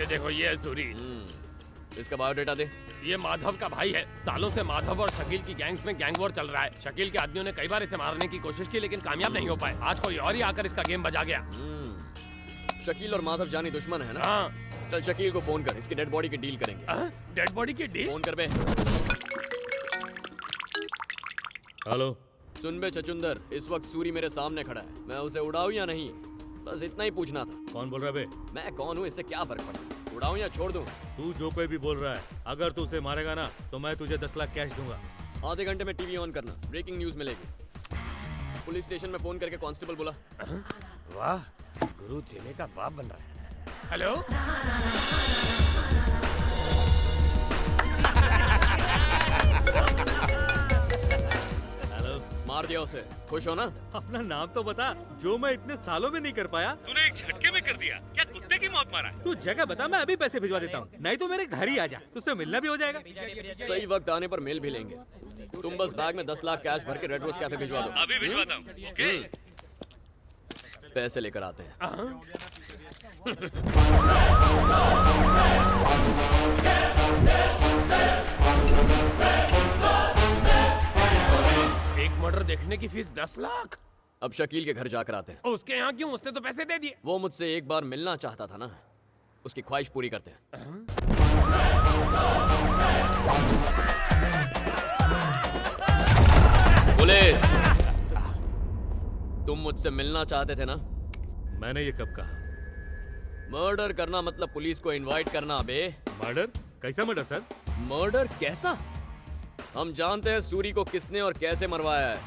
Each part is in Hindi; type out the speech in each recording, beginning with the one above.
ये देखो, ये है सूरी। इसका बायोडेटा दे। ये माधव का भाई है। सालों से माधव और शकील की गैंग्स में गैंग वॉर चल रहा है। शकील के आदमियों ने कई बार इसे मारने की कोशिश की, लेकिन कामयाब नहीं हो पाए। आज कोई और ही आकर इसका गेम बजा गया। शकील और माधव जानी दुश्मन है ना? हाँ। चल शकील को फोन कर, इसकी डेड बॉडी की डील करेंगे। डेड बॉडी की डील? फोन कर बे। हेलो। सुन बे चचुंदर, इस वक्त सूरी मेरे सामने खड़ा है। मैं उसे उड़ाऊं या नहीं, बस इतना ही पूछना था। कौन बोल रहा है बे? मैं कौन हूँ इससे क्या फर्क पड़ा? उड़ाऊं या छोड़ दूं? तू जो कोई भी बोल रहा है, अगर तू उसे मारेगा ना तो मैं तुझे 10 लाख कैश दूंगा। आधे घंटे में टीवी ऑन करना, ब्रेकिंग न्यूज मिलेगी। पुलिस स्टेशन में फोन करके कांस्टेबल बुला। वाह, गुरु चेले का बाप बन रहा है। हेलो। हेलो। मार दिया उसे, खुश हो ना? अपना नाम तो बता, जो मैं इतने सालों में नहीं कर पाया तूने एक झटके में कर दिया। क्या कुत्ते की मौत मारा? तू जगह बता, मैं अभी पैसे भिजवा देता हूँ। नहीं तो मेरे घर ही आ जा, तुझसे मिलना भी हो जाएगा। सही वक्त आने पर मेल भी लेंगे। तुम बस बैग में 10 लाख कैश भर के रेड रोज कैफे भिजवा दो। अभी भिजवाता हूँ। ओके? पैसे लेकर आते हैं। एक मर्डर देखने की फीस 10 लाख। अब शकील के घर जाकर आते हैं। उसके यहाँ क्यों? उसने तो पैसे दे दिए। वो मुझसे एक बार मिलना चाहता था ना, उसकी ख्वाहिश पूरी करते हैं। पुलिस, तुम मुझसे मिलना चाहते थे ना? मैंने ये कब कहा? मर्डर करना मतलब पुलिस को इनवाइट करना बे। मर्डर? कैसा मर्डर सर? मर्डर कैसा? हम जानते हैं सूरी को किसने और कैसे मरवाया है।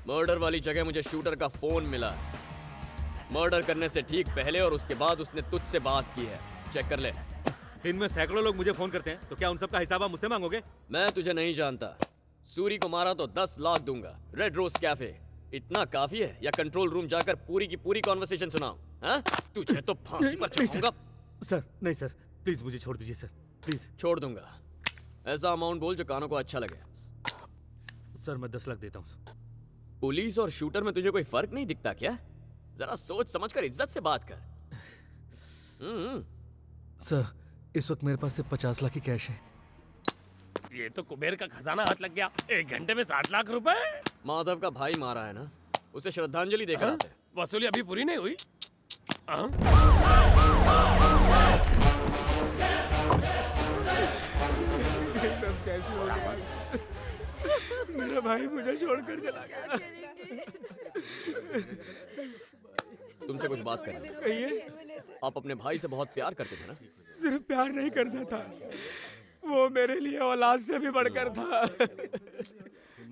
मर्डर वाली जगह मुझे शूटर का फोन मिला। मर्डर करने से ठीक पहले और उसके बाद उसने तुझसे बात की है। चेक कर ले। दिन में सैकड़ों लोग मुझे फोन करते हैं, तो क्या उन सबका हिसाब आप मुझसे मांगोगे? मैं तुझे नहीं जानता। सूरी को मारा तो 10 लाख दूंगा। रेड रोज कैफे इतना काफी है या कंट्रोल रूम जाकर पूरी की पूरी कॉन्वर्सेशन सुनाओ? हाँ? तुझे तो फांसी पर चढ़ाऊंगा। सर नहीं सर, प्लीज मुझे छोड़ दीजिए सर, प्लीज। छोड़ दूंगा। ऐसा अमाउंट बोल जो कानों को अच्छा लगे। सर मैं 10 लाख देता हूँ। पुलिस और शूटर में तुझे कोई फर्क नहीं दिखता क्या? जरा सोच समझकर इज्जत से बात कर। सर इस वक्त मेरे पास सिर्फ 50 लाख ही कैश है। ये तो कुबेर का खजाना हाथ लग गया। 1 घंटे में 60 लाख रुपए। माधव का भाई मारा है ना, उसे श्रद्धांजलि देकर आते हैं। वसूली अभी पूरी नहीं हुई। मेरा भाई मुझे छोड़कर चला गया। तुमसे कुछ बात करनी। कहिए। आप अपने भाई से बहुत प्यार करते थे ना? सिर्फ प्यार नहीं करता था, वो मेरे लिए औलाद से भी बढ़कर था।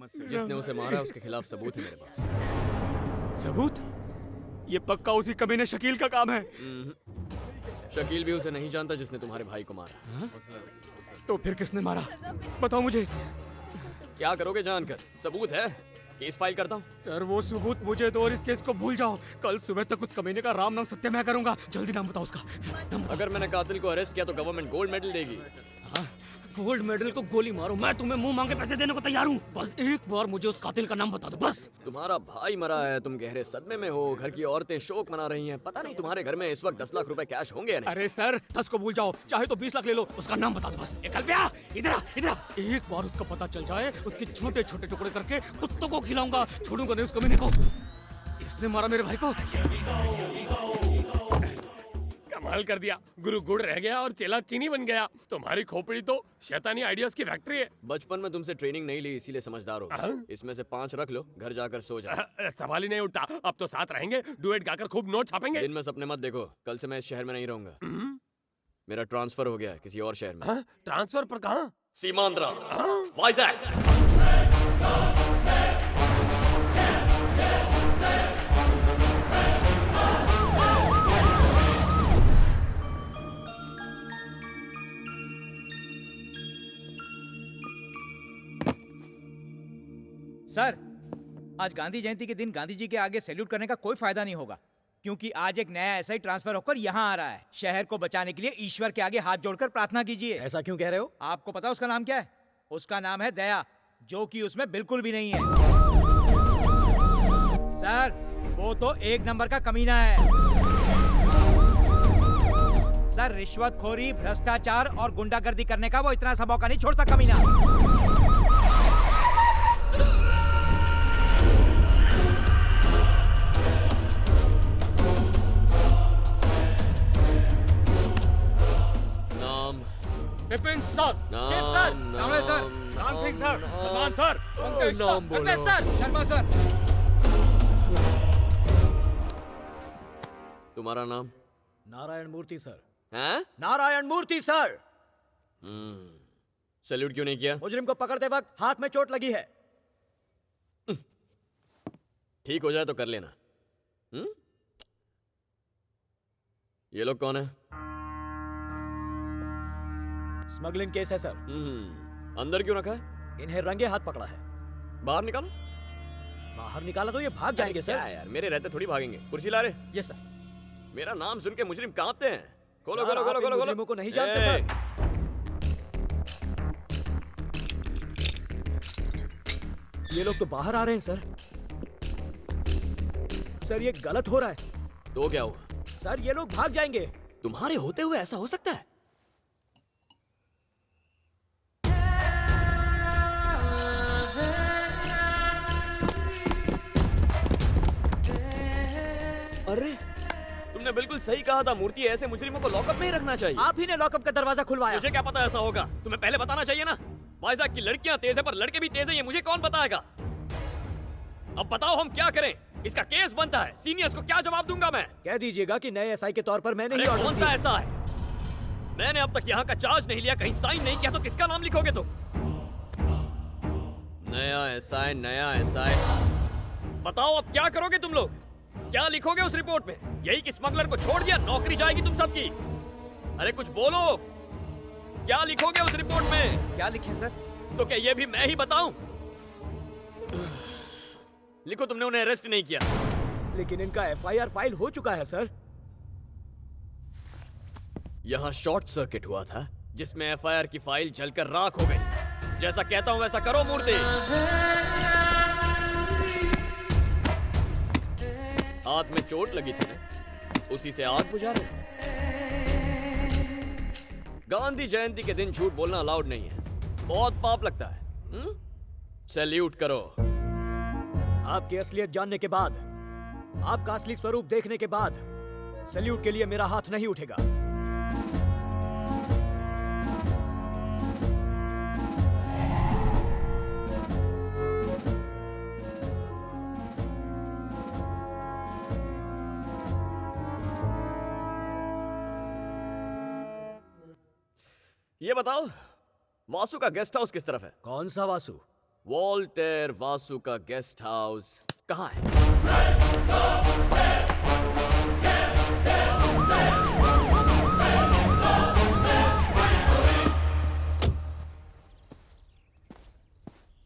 जिसने उसे मारा उसके खिलाफ सबूत है मेरे पास। सबूत? ये पक्का उसी कमीने शकील का काम है। शकील भी उसे नहीं जानता जिसने तुम्हारे भाई को मारा। तो फिर किसने मारा? बताओ मुझे। क्या करोगे जानकर? सबूत है, केस फाइल करता हूँ। सर वो सबूत मुझे दो और इस केस को भूल जाओ। कल सुबह तक उस कमीने का राम नाम सत्य मैं करूंगा। जल्दी नाम बताओ उसका। नाम बताओ। अगर मैंने कातिल को अरेस्ट किया तो गवर्नमेंट गोल्ड मेडल देगी। गोल्ड मेडल को गोली मारो, मैं तुम्हें मुंह मांगे पैसे देने को तैयार हूँ। बस एक बार मुझे उस कातिल का नाम बता दो बस। तुम्हारा भाई मरा है, तुम गहरे सदमे में हो, घर की औरतें शोक मना रही हैं। पता नहीं तुम्हारे घर में इस वक्त 10 लाख रुपए कैश होंगे या नहीं? अरे सर 10 को भूल जाओ, चाहे तो 20 लाख ले लो, उसका नाम बता दो बस। कल पे आ, इधर आ, इधर आ। एक बार उसका पता चल जाए, उसके छोटे छोटे टुकड़े करके कुत्तों को खिलाऊंगा, छोड़ूंगा नहीं उस कमीने को। इसने मारा मेरे भाई को। कमाल कर दिया। गुरु गुड़ रह गया और चेला चीनी बन गया। तुम्हारी खोपड़ी तो शैतानी आइडियाज की फैक्ट्री है। बचपन में तुमसे ट्रेनिंग नहीं ली, इसीलिए समझदार हो। इसमें से 5 रख लो, घर जाकर सो जाओ। सवाल ही नहीं उठता। अब तो साथ रहेंगे, डुएट गाकर खूब नोट छापेंगे। दिन में सपने मत देखो, कल से मैं इस शहर में नहीं रहूंगा। मेरा ट्रांसफर हो गया है किसी और शहर में। ट्रांसफर पर कहाँ? सीमांध्रा, वाइजैक। सर, आज गांधी जयंती के दिन गांधी जी के आगे सैल्यूट करने का कोई फायदा नहीं होगा, क्योंकि आज एक नया एसआई ट्रांसफर होकर यहाँ आ रहा है। शहर को बचाने के लिए ईश्वर के आगे हाथ जोड़कर प्रार्थना कीजिए। ऐसा क्यों कह रहे हो? आपको पता उसका नाम क्या है? उसका नाम है दया, जो कि उसमें बिल्कुल भी नहीं है। सर, वो तो 1 नंबर का कमीना है। सर रिश्वतखोरी, भ्रष्टाचार और गुंडागर्दी करने का वो इतना सा मौका नहीं छोड़ता कमीना। नाम विपिन सर, नाम chip sir, Congress sir, Ram Singh sir, Salman sir, Pankaj sir, नाम बोलो। Ramesh sir, Sharma sir. तुम्हारा नाम? नारायण मूर्ति सर। हैं? नारायण मूर्ति सर। सैल्यूट क्यों नहीं किया? मुजरिम को पकड़ते वक्त हाथ में चोट लगी है। ठीक हो जाए तो कर लेना। ये लोग कौन है? स्मगलिंग केस है सर। अंदर क्यों रखा है? इन्हें रंगे हाथ पकड़ा है। बाहर निकालो। बाहर निकाला तो ये भाग जाएंगे क्या सर। यार, मेरे रहते थोड़ी भागेंगे। कुर्सी ला रहे? Yes sir. मेरा नाम सुन के मुजरिम कांपते हैं। खोलो सर, खोलो आप खोलो इन खोलो खोलो। मुजरिमों को नहीं जानते ए, ये लोग तो बाहर आ रहे हैं सर। सर ये गलत हो रहा है। तो क्या हुआ? सर ये लोग भाग जाएंगे। तुम्हारे होते हुए ऐसा हो सकता है? अरे तुमने बिल्कुल सही कहा था मूर्ति, ऐसे मुजरिमों को लॉकअप में ही रखना चाहिए। आप ही ने लॉकअप का दरवाजा खुलवाया। मुझे क्या पता ऐसा होगा? तुम्हें पहले बताना चाहिए ना। वाइजाग की लड़कियां तेज है पर लड़के भी तेज है, ये मुझे कौन बताएगा? अब बताओ हम क्या करें? इसका केस बनता है, सीनियर्स को क्या जवाब दूंगा मैं? कह दीजिएगा कि नए एसआई के तौर पर मैंने अरे ही ऑर्डर कौन सा दिए। ऐसा है? मैंने अब तक यहाँ का चार्ज नहीं लिया, कहीं साइन नहीं किया, तो किसका नाम लिखोगे तुम? नया एसआई, नया एसआई। बताओ अब क्या करोगे तुम लोग? क्या लिखोगे उस रिपोर्ट में? यही कि स्मगलर को छोड़ दिया, नौकरी जाएगी तुम सबकी? अरे कुछ बोलो, क्या लिखोगे उस रिपोर्ट में? क्या लिखे सर? तो क्या ये भी मैं ही बताऊं? लिखो तुमने उन्हें अरेस्ट नहीं किया। लेकिन इनका एफआईआर फाइल हो चुका है सर। यहां शॉर्ट सर्किट हुआ था जिसमें एफआईआर की फाइल जलकर राख हो गई। जैसा कहता हूं वैसा करो मूर्ति। हाथ में चोट लगी थी ना, उसी से आग बुझा रहे। गांधी जयंती के दिन झूठ बोलना अलाउड नहीं है, बहुत पाप लगता है। सैल्यूट करो। आपकी असलियत जानने के बाद, आपका असली स्वरूप देखने के बाद सैल्यूट के लिए मेरा हाथ नहीं उठेगा। ये बताओ, वासु का गेस्ट हाउस किस तरफ है? कौन सा वासु? वॉल्टेर वासु का गेस्ट हाउस कहाँ है?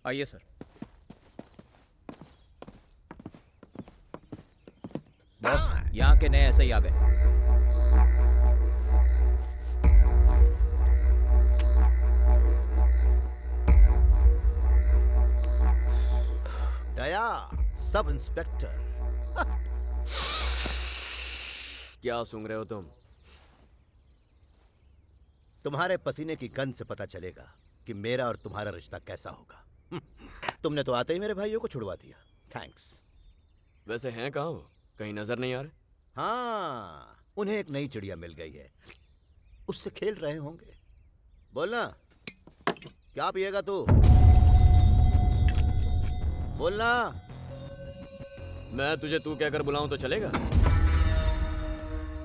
आइए सर। बॉस, यहाँ के नए ऐसे ही आ गए। दया, सब इंस्पेक्टर। क्या सूंघ रहे हो तुम? तुम्हारे पसीने की गंध से पता चलेगा कि मेरा और तुम्हारा रिश्ता कैसा होगा। तुमने तो आते ही मेरे भाइयों को छुड़वा दिया। थैंक्स। वैसे हैं कहाँ वो? कहीं नजर नहीं आ रहे? हाँ, उन्हें एक नई चिड़िया मिल गई है, उससे खेल रहे होंगे। बोलना, क्या पिएगा तू? बोलना। मैं तुझे तू कहकर बुलाऊं तो चलेगा?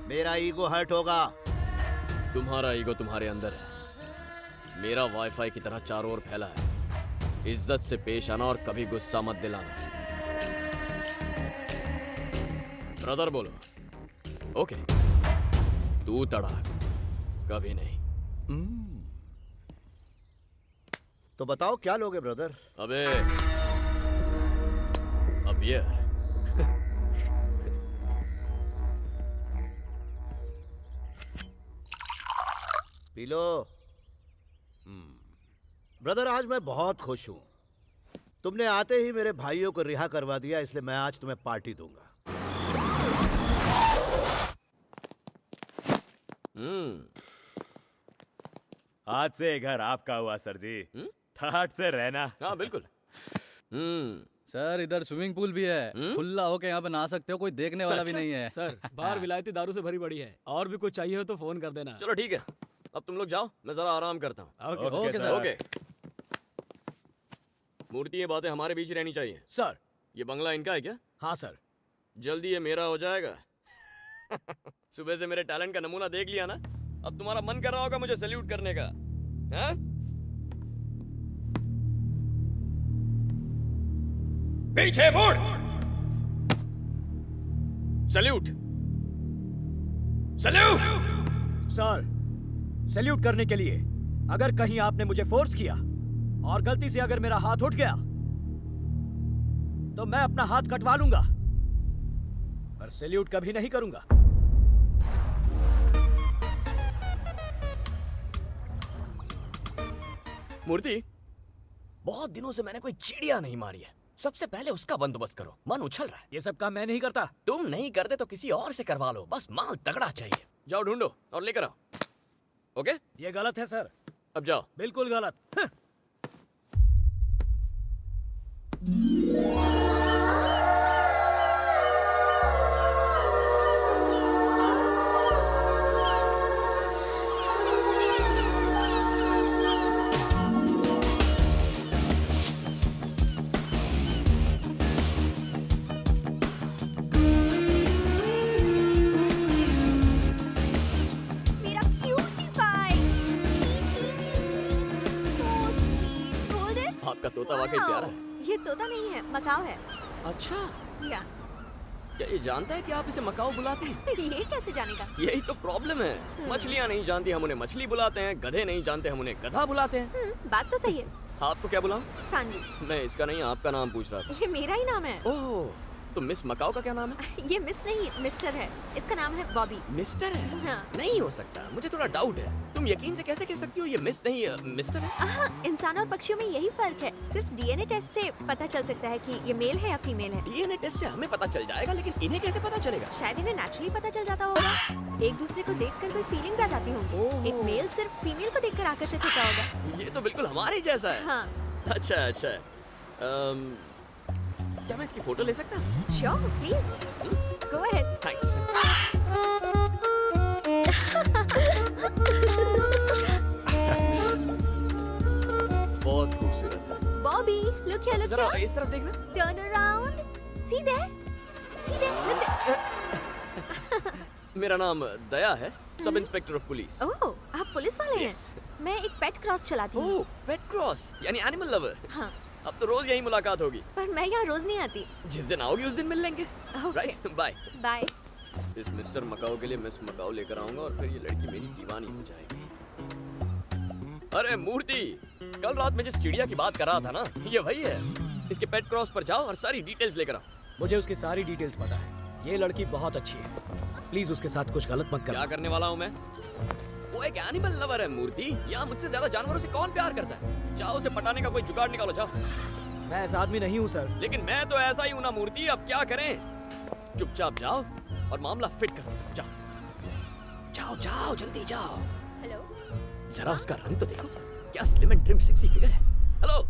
मेरा ईगो हर्ट होगा। तुम्हारा ईगो तुम्हारे अंदर है, मेरा वाईफाई की तरह चारों ओर फैला है। इज्जत से पेश आना और कभी गुस्सा मत दिलाना। ब्रदर बोलो। ओके, तू तड़ाक, कभी नहीं। तो बताओ क्या लोगे ब्रदर? अबे अब ये पी लो। ब्रदर, आज मैं बहुत खुश हूं। तुमने आते ही मेरे भाइयों को रिहा करवा दिया, इसलिए मैं आज तुम्हें पार्टी दूंगा। आज से घर आपका हुआ सर जी। ठाट से रहना। हाँ बिल्कुल। सर इधर स्विमिंग पूल भी है, खुला होके यहाँ पे नहा सकते हो, कोई देखने वाला भी नहीं है। सर बाहर विलायती दारू से भरी पड़ी है, और भी कुछ चाहिए हो तो फोन कर देना। चलो ठीक है, अब तुम लोग जाओ, मैं जरा आराम करता हूँ। Okay sir. ओके। मूर्ति, ये बातें हमारे बीच रहनी चाहिए। सर। ये बंगला इनका है क्या? हाँ सर। जल्दी ये मेरा हो जाएगा। सुबह से मेरे टैलेंट का नमूना देख लिया ना, अब तुम्हारा मन कर रहा होगा मुझे सैल्यूट करने का, हाँ? पीछे मुड़। सैल्यूट। सैल्यूट। सर, सैल्यूट करने के लिए अगर कहीं आपने मुझे फोर्स किया और गलती से अगर मेरा हाथ उठ गया तो मैं अपना हाथ कटवा लूंगा, पर सैल्यूट कभी नहीं करूंगा। मूर्ति, बहुत दिनों से मैंने कोई चिड़िया नहीं मारी है, सबसे पहले उसका बंदोबस्त करो। मन उछल रहा है। ये सब काम मैं नहीं करता। तुम नहीं करते तो किसी और से करवा लो, बस माल तगड़ा चाहिए। जाओ ढूंढो और लेकर आओ। ओके? ये गलत है सर। अब जाओ। बिल्कुल गलत। मेरा cutie pie. So sweet. Hold it. आपका तोता वाकई प्यारा है। ये तोता नहीं है, मकाओ है। अच्छा, या क्या ये जानता है कि आप इसे मकाओ बुलाते हैं? ये कैसे जानेगा? यही तो प्रॉब्लम है। मछलियाँ नहीं जानती, हम उन्हें मछली बुलाते हैं। गधे नहीं जानते, हम उन्हें गधा बुलाते हैं। बात तो सही है। आपको क्या बुलाऊं? सानवी। मैं इसका नहीं, आपका नाम पूछ रहा था। ये मेरा ही नाम है। ओह, तो मिस मकाओ का क्या नाम है? ये मिस नहीं, मिस्टर है। इसका नाम है बॉबी। मिस्टर है? हाँ। नहीं हो सकता, मुझे थोड़ा डाउट है। तुम यकीन से कैसे कह सकती हो ये मिस नहीं मिस्टर है? हाँ, इंसान और पक्षियों में यही फर्क है। सिर्फ डीएनए टेस्ट से पता चल सकता है कि ये मेल है या फीमेल है। डीएनए टेस्ट से हमें पता चल जाएगा, लेकिन इन्हें कैसे पता चलेगा? शायद इन्हें नेचुरली पता चल जाता होगा। एक दूसरे को देखकर कोई फीलिंग्स आ जाती होंगी। एक मेल सिर्फ फीमेल को देखकर आकर्षित होता होगा। ये तो बिल्कुल हमारे जैसा है। हाँ। अच्छा अच्छा। क्या मैं इसकी फोटो ले सकता हूँ? Sure, please go ahead. Thanks. बहुत खूबसूरत है। बॉबी, लुक हियर, लुक जरा हियर। इस तरफ देखना। Turn around. See there, look there. मेरा नाम दया है, सब इंस्पेक्टर ऑफ पुलिस। ओह, आप पुलिस वाले हैं? Yes. मैं एक पेट क्रॉस चलाती हूँ। ओह, पेट क्रॉस, यानी एनिमल लवर। हाँ, अब तो रोज यही मुलाकात होगी। पर मैं यहाँ रोज नहीं आती। जिस दिन आओगी उस दिन मिल लेंगे। Okay. Right, bye. बाय। इस मिस्टर मकाओ के लिए मिस मकाओ लेकर आऊंगा और फिर ये लड़की मेरी दीवानी हो जाएगी। अरे मूर्ति, कल रात में जिस चिड़िया की बात कर रहा था ना, ये वही है। इसके पेट क्रॉस पर जाओ और सारी डिटेल्स लेकर आओ। मुझे उसकी सारी डिटेल्स पता है। ये लड़की बहुत अच्छी है, प्लीज उसके साथ कुछ गलत मत क्या करना। करने वाला हूँ मैं? वो एक एनिमल लवर है मूर्ति। यहाँ मुझसे ज्यादा जानवरों से कौन प्यार करता है? जाओ उसे पटाने का कोई जुगाड़ निकालो, जाओ। मैं ऐसा आदमी नहीं हूँ सर। लेकिन मैं तो ऐसा ही हूं ना मूर्ति, अब क्या करें? चुपचाप जाओ और मामला फिट करो। जाओ जाओ जाओ, जल्दी जाओ। हेलो। जरा उसका रंग तो देखो, क्या slim and trim sexy figure है। हेलो।